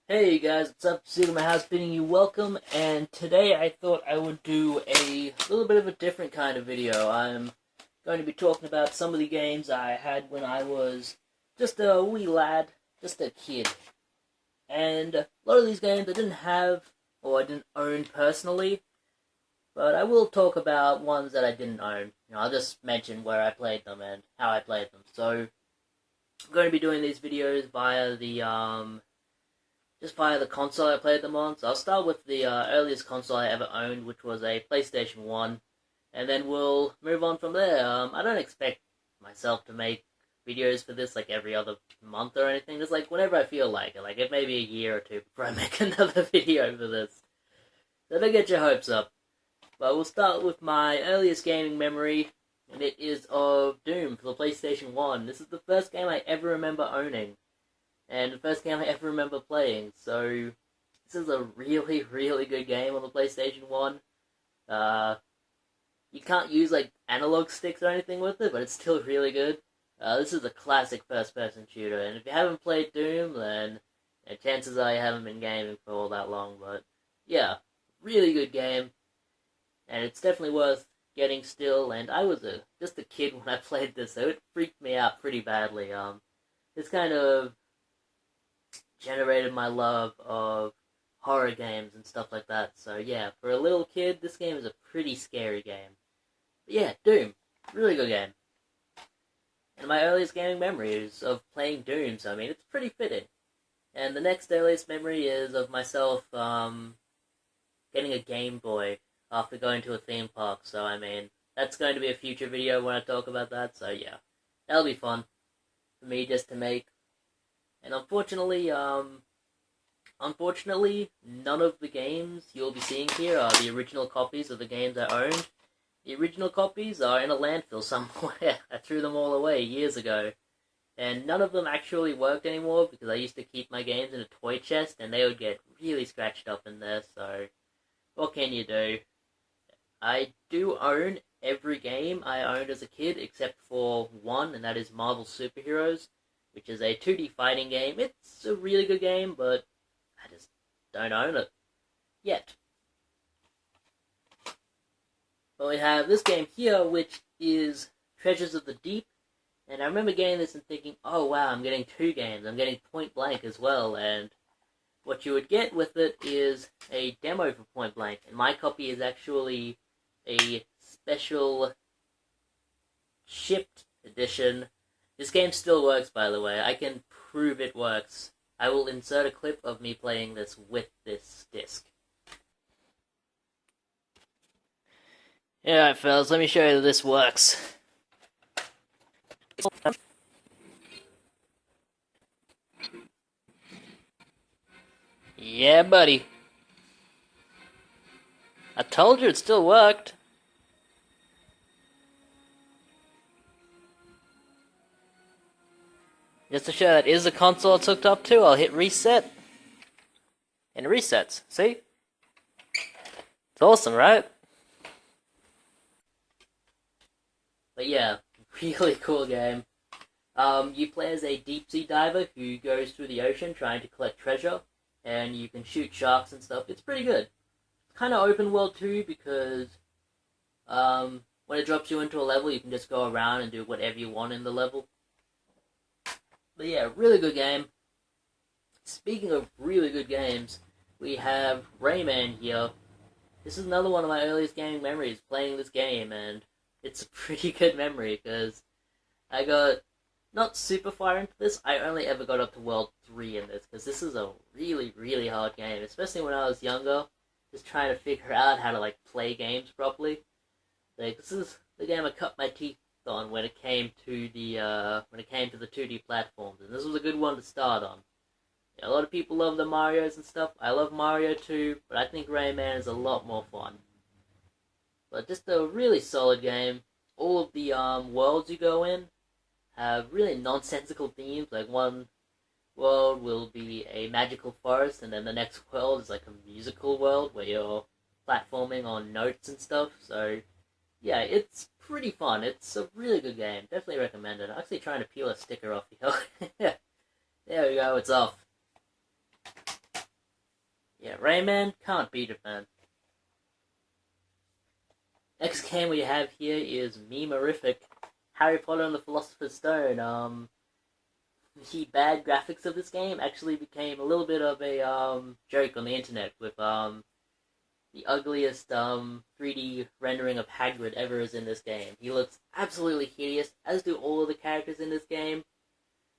Hey guys, what's up? Sitting in my house bidding you welcome, and today I thought I would do a little bit of a different kind of video. I'm going to be talking about some of the games I had when I was just a wee lad, just a kid. And a lot of these games I didn't have, or I didn't own personally, but I will talk about ones that I didn't own. I'll just mention where I played them and how I played them. So, I'm going to be doing these videos via the console I played them on. So I'll start with the earliest console I ever owned, which was a PlayStation 1, and then we'll move on from there. I don't expect myself to make videos for this like every other month or anything. Just like whenever I feel like it. Like it may be a year or two before I make another video for this. So don't get your hopes up. But we'll start with my earliest gaming memory, and it is of Doom for the PlayStation 1. This is the first game I ever remember owning. And the first game I ever remember playing, so this is a really, really good game on the PlayStation 1. You can't use, like, analog sticks or anything with it, but it's still really good. This is a classic first-person shooter, and if you haven't played Doom, then chances are you haven't been gaming for all that long, but yeah, really good game, and it's definitely worth getting still, and I was just a kid when I played this, so it freaked me out pretty badly. It's kind of generated my love of horror games and stuff like that. So yeah, for a little kid, this game is a pretty scary game. But yeah, Doom, really good game. And my earliest gaming memory is of playing Doom, so I mean, it's pretty fitting. And the next earliest memory is of myself getting a Game Boy after going to a theme park, so I mean, that's going to be a future video when I talk about that, so yeah. That'll be fun for me just to make. And unfortunately, none of the games you'll be seeing here are the original copies of the games I owned. The original copies are in a landfill somewhere. I threw them all away years ago. And none of them actually work anymore because I used to keep my games in a toy chest and they would get really scratched up in there, so what can you do? I do own every game I owned as a kid except for one, and that is Marvel Superheroes, which is a 2D fighting game. It's a really good game, but I just don't own it yet. But we have this game here, which is Treasures of the Deep, and I remember getting this and thinking, oh wow, I'm getting two games. I'm getting Point Blank as well, and what you would get with it is a demo for Point Blank, and my copy is actually a special shipped edition. This game still works, by the way. I can prove it works. I will insert a clip of me playing this with this disc. Alright, fellas, let me show you that this works. Yeah, buddy. I told you it still worked. Just to show that is the console it's hooked up to, I'll hit reset. And it resets. See? It's awesome, right? But yeah, really cool game. You play as a deep sea diver who goes through the ocean trying to collect treasure. And you can shoot sharks and stuff. It's pretty good. It's kind of open world too because when it drops you into a level, you can just go around and do whatever you want in the level. But yeah, really good game. Speaking of really good games, we have Rayman here. This is another one of my earliest gaming memories, playing this game, and it's a pretty good memory, because I got not super far into this. I only ever got up to World 3 in this, because this is a really, really hard game, especially when I was younger, just trying to figure out how to, like, play games properly. Like, this is the game I cut my teeth on when it came to the 2D platforms, and this was a good one to start on. Yeah, a lot of people love the Marios and stuff. I love Mario too, but I think Rayman is a lot more fun. But just a really solid game. All of the worlds you go in have really nonsensical themes. Like one world will be a magical forest, and then the next world is like a musical world where you're platforming on notes and stuff. So yeah, it's pretty fun. It's a really good game. Definitely recommend it. I'm actually trying to peel a sticker off here. There we go, it's off. Yeah, Raymond, can't beat it, man. Next game we have here is memorific Harry Potter and the Philosopher's Stone. The bad graphics of this game actually became a little bit of a joke on the internet with the ugliest 3D rendering of Hagrid ever is in this game. He looks absolutely hideous, as do all of the characters in this game,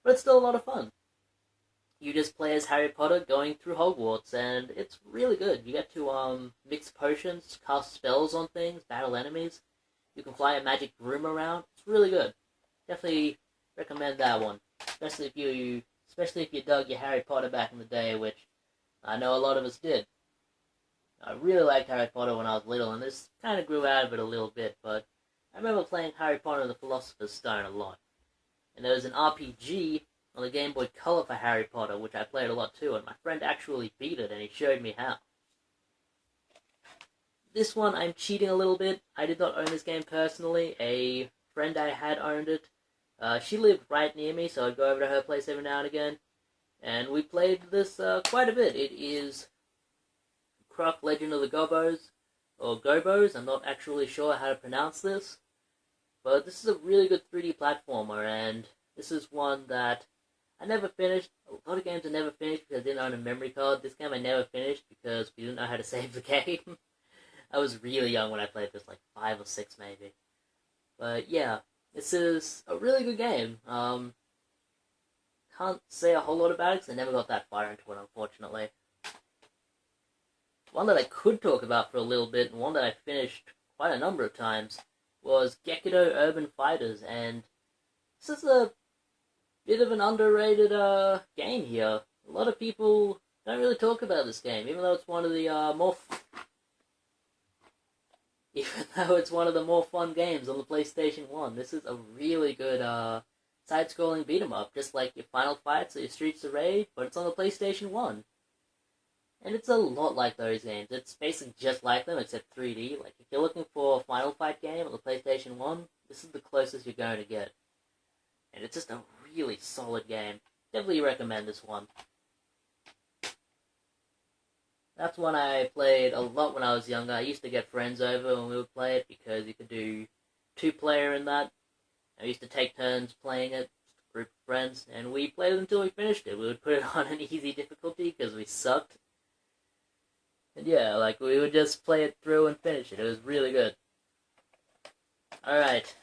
but it's still a lot of fun. You just play as Harry Potter going through Hogwarts, and it's really good. You get to mix potions, cast spells on things, battle enemies. You can fly a magic broom around. It's really good. Definitely recommend that one, especially if you dug your Harry Potter back in the day, which I know a lot of us did. I really liked Harry Potter when I was little, and this kind of grew out of it a little bit, but I remember playing Harry Potter and the Philosopher's Stone a lot. And there was an RPG on the Game Boy Color for Harry Potter, which I played a lot too, and my friend actually beat it, and he showed me how. This one, I'm cheating a little bit. I did not own this game personally. A friend I had owned it. She lived right near me, so I'd go over to her place every now and again. And we played this quite a bit. It is Croc Legend of the Gobos, or Gobos. I'm not actually sure how to pronounce this. But this is a really good 3D platformer, and this is one that I never finished. A lot of games I never finished because I didn't own a memory card. This game I never finished because we didn't know how to save the game. I was really young when I played this, like 5 or 6 maybe. But yeah, this is a really good game. Can't say a whole lot about it because I never got that far into it, unfortunately. One that I could talk about for a little bit, and one that I finished quite a number of times, was Gekido Urban Fighters, and this is a bit of an underrated game here. A lot of people don't really talk about this game, even though it's one of the more fun games on the PlayStation 1. This is a really good side-scrolling beat-em-up, just like your Final Fights or your Streets of Rage, but it's on the PlayStation 1. And it's a lot like those games. It's basically just like them, except 3D. Like, if you're looking for a Final Fight game on the PlayStation 1, this is the closest you're going to get. And it's just a really solid game. Definitely recommend this one. That's one I played a lot when I was younger. I used to get friends over when we would play it, because you could do 2-player in that. I used to take turns playing it, just a group of friends, and we played it until we finished it. We would put it on an easy difficulty, because we sucked. And yeah, like, we would just play it through and finish it. It was really good. Alright.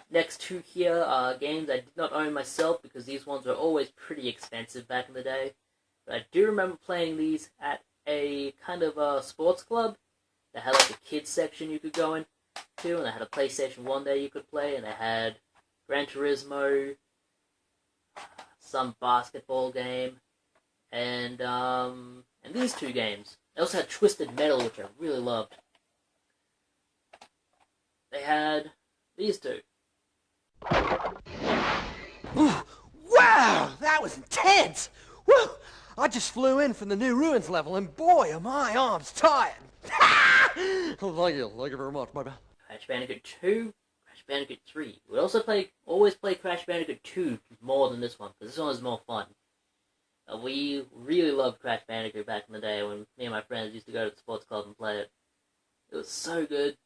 Next two here are games I did not own myself, because these ones were always pretty expensive back in the day. But I do remember playing these at a kind of a sports club. They had like a kids section you could go into, and they had a PlayStation 1 there you could play, and they had Gran Turismo, some basketball game, and these two games. They also had Twisted Metal, which I really loved. They had these two. Ooh, wow, that was intense! Woo! I just flew in from the New Ruins level, and boy, are my arms tired! Thank you very much, my bad. Crash Bandicoot 2, Crash Bandicoot 3. We also always play Crash Bandicoot 2 more than this one, because this one was more fun. We really loved Crash Bandicoot back in the day when me and my friends used to go to the sports club and play it. It was so good.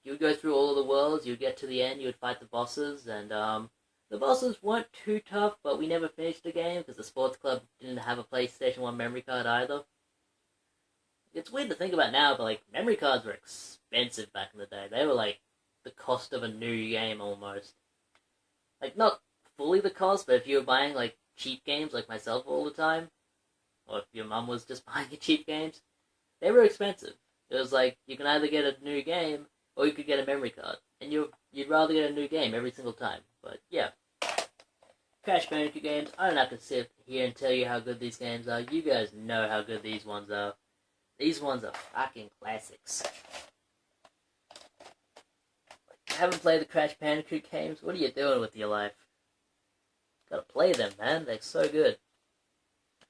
You would go through all of the worlds, you would get to the end, you would fight the bosses, and the bosses weren't too tough, but we never finished the game because the sports club didn't have a PlayStation 1 memory card either. It's weird to think about now, but like, memory cards were expensive back in the day. They were like the cost of a new game almost. Like, not fully the cost, but if you were buying like cheap games like myself all the time, or if your mum was just buying you cheap games, they were expensive. It was like, you can either get a new game, or you could get a memory card. And you'd rather get a new game every single time. But yeah. Crash Bandicoot games, I don't have to sit here and tell you how good these games are. You guys know how good these ones are. These ones are fucking classics. Like, you haven't played the Crash Bandicoot games? What are you doing with your life? Gotta play them, man. They're so good.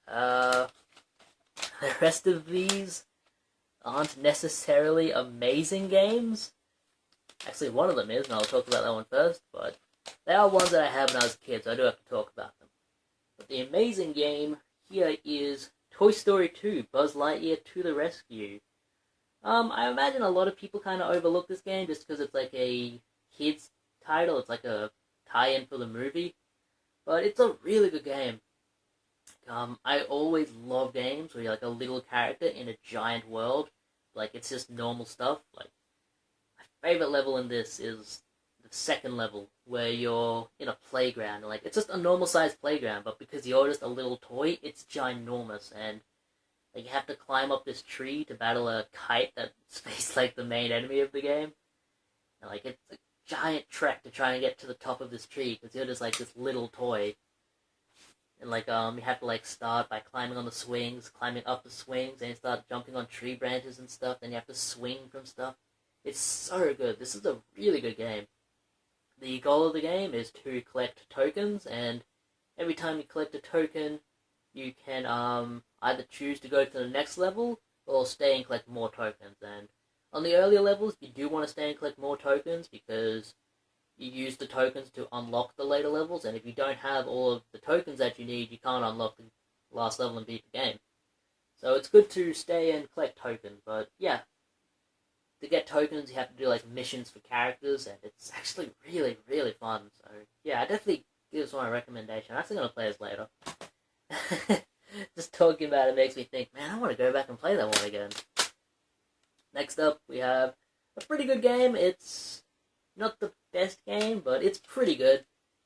The rest of these aren't necessarily amazing games. Actually, one of them is, and I'll talk about that one first, but they are ones that I had when I was a kid, so I do have to talk about them. But the amazing game here is Toy Story 2, Buzz Lightyear to the Rescue. I imagine a lot of people kind of overlook this game just because it's like a kid's title. It's like a tie-in for the movie, but it's a really good game. I always love games where you're like a little character in a giant world. Like, it's just normal stuff. Like, my favorite level in this is the second level, where you're in a playground. Like, it's just a normal sized playground, but because you're just a little toy, it's ginormous, and like, you have to climb up this tree to battle a kite that's faced like the main enemy of the game. And like, it's a giant trek to try and get to the top of this tree because you're just like this little toy. And like, you have to like start by climbing on the swings, climbing up the swings, and you start jumping on tree branches and stuff. Then you have to swing from stuff. It's so good. This is a really good game. The goal of the game is to collect tokens, and every time you collect a token, you can either choose to go to the next level or stay and collect more tokens. And on the earlier levels, you do want to stay and collect more tokens because you use the tokens to unlock the later levels, and if you don't have all of the tokens that you need, you can't unlock the last level and beat the game. So it's good to stay and collect tokens, but yeah, to get tokens you have to do like missions for characters, and it's actually really, really fun. So yeah, I definitely give this one a recommendation. I'm actually going to play this later. Just talking about it makes me think, man, I want to go back and play that one again. Next up, we have a pretty good game. It's not the best game, but it's pretty good.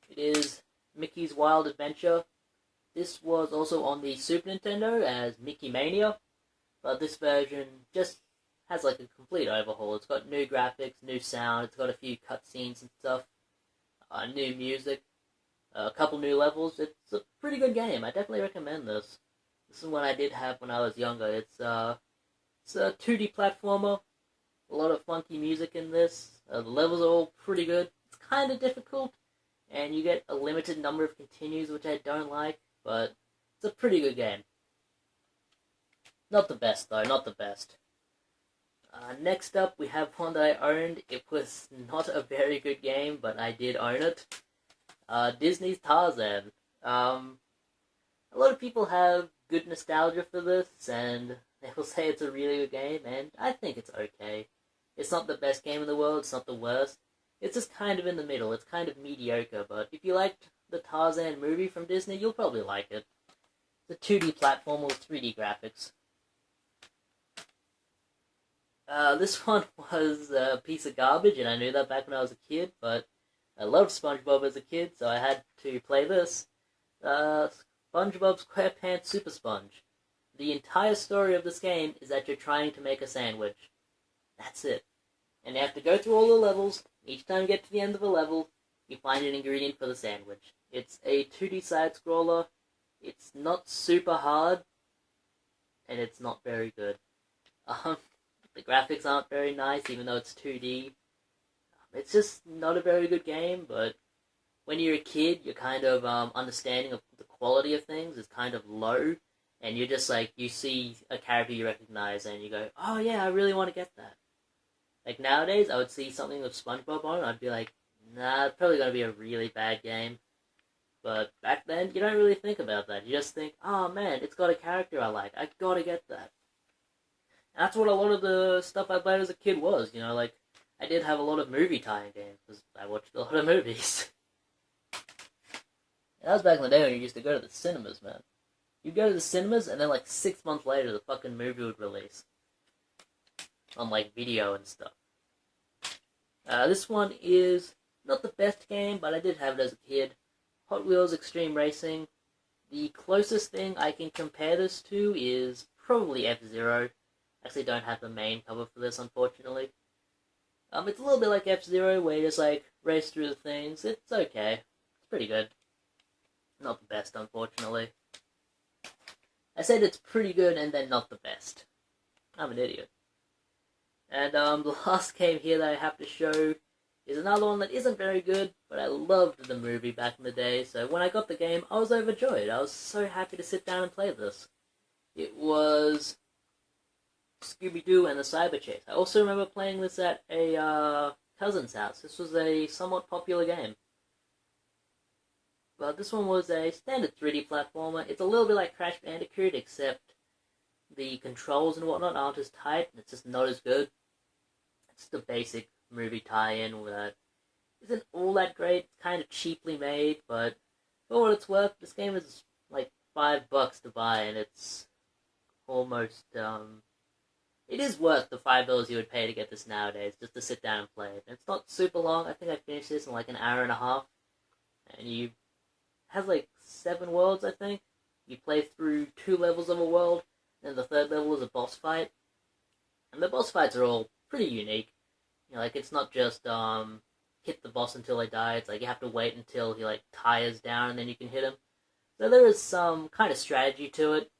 It is Mickey's Wild Adventure. This was also on the Super Nintendo as Mickey Mania, but this version just has like a complete overhaul. It's got new graphics, new sound, it's got a few cutscenes and stuff, new music, a couple new levels. It's a pretty good game. I definitely recommend this. This is one I did have when I was younger. It's a 2D platformer. A lot of funky music in this. The levels are all pretty good. It's kind of difficult, and you get a limited number of continues, which I don't like, but it's a pretty good game. Not the best, though. Not the best. Next up, we have one that I owned. It was not a very good game, but I did own it. Disney's Tarzan. A lot of people have good nostalgia for this, and they will say it's a really good game, and I think it's okay. It's not the best game in the world, it's not the worst. It's just kind of in the middle, it's kind of mediocre, but if you liked the Tarzan movie from Disney, you'll probably like it. It's a 2D platform with 3D graphics. This one was a piece of garbage, and I knew that back when I was a kid, but I loved SpongeBob as a kid, so I had to play this. SpongeBob SquarePants Super Sponge. The entire story of this game is that you're trying to make a sandwich. That's it. And you have to go through all the levels. Each time you get to the end of a level, you find an ingredient for the sandwich. It's a 2D side-scroller. It's not super hard, and it's not very good. The graphics aren't very nice, even though it's 2D. It's just not a very good game, but when you're a kid, your kind of understanding of the quality of things is kind of low, and you're just like, you see a character you recognize, and you go, oh yeah, I really want to get that. Like, nowadays, I would see something with SpongeBob on, and I'd be like, nah, it's probably going to be a really bad game. But back then, you don't really think about that. You just think, oh man, it's got a character I like. I gotta get that. And that's what a lot of the stuff I played as a kid was, you know, like, I did have a lot of movie tie-in games, because I watched a lot of movies. And that was back in the day when you used to go to the cinemas, man. You'd go to the cinemas, and then like 6 months later, the fucking movie would release. On like video and stuff. This one is not the best game, but I did have it as a kid. Hot Wheels Extreme Racing. The closest thing I can compare this to is probably F-Zero. I actually don't have the main cover for this, unfortunately. It's a little bit like F-Zero, where you just like race through the things. It's okay. It's pretty good. Not the best, unfortunately. I said it's pretty good and then not the best. I'm an idiot. And the last game here that I have to show is another one that isn't very good, but I loved the movie back in the day, so when I got the game, I was overjoyed. I was so happy to sit down and play this. It was Scooby-Doo and the Cyber Chase. I also remember playing this at a cousin's house. This was a somewhat popular game. But this one was a standard 3D platformer. It's a little bit like Crash Bandicoot, except the controls and whatnot aren't as tight. It's just not as good. It's the basic movie tie-in that isn't all that great. It's kind of cheaply made, but for what it's worth, this game is like $5 to buy, and it's almost it is worth the $5 you would pay to get this nowadays, just to sit down and play it. And it's not super long. I think I finished this in like an hour and a half, and you has like 7 worlds. I think you play through 2 levels of a world, and the third level is a boss fight, and the boss fights are all pretty unique. You know, like it's not just hit the boss until they die. It's like you have to wait until he like tires down, and then you can hit him. So there is some kind of strategy to it,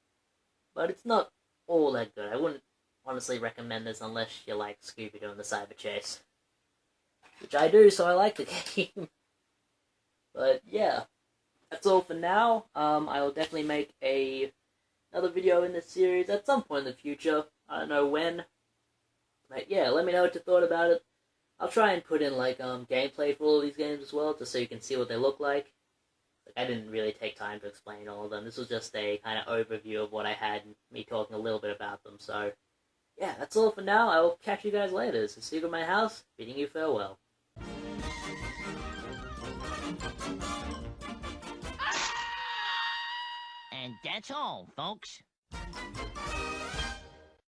but it's not all that good. I wouldn't honestly recommend this unless you like Scooby-Doo and the Cyber Chase. Which I do, so I like the game. But yeah, that's all for now. I will definitely make another video in this series at some point in the future. I don't know when. But yeah, let me know what you thought about it. I'll try and put in like gameplay for all these games as well, just so you can see what they look like. I didn't really take time to explain all of them. This was just a kind of overview of what I had and me talking a little bit about them. So yeah, that's all for now. I will catch you guys later. This is Steve at my house, bidding you farewell. And that's all, folks.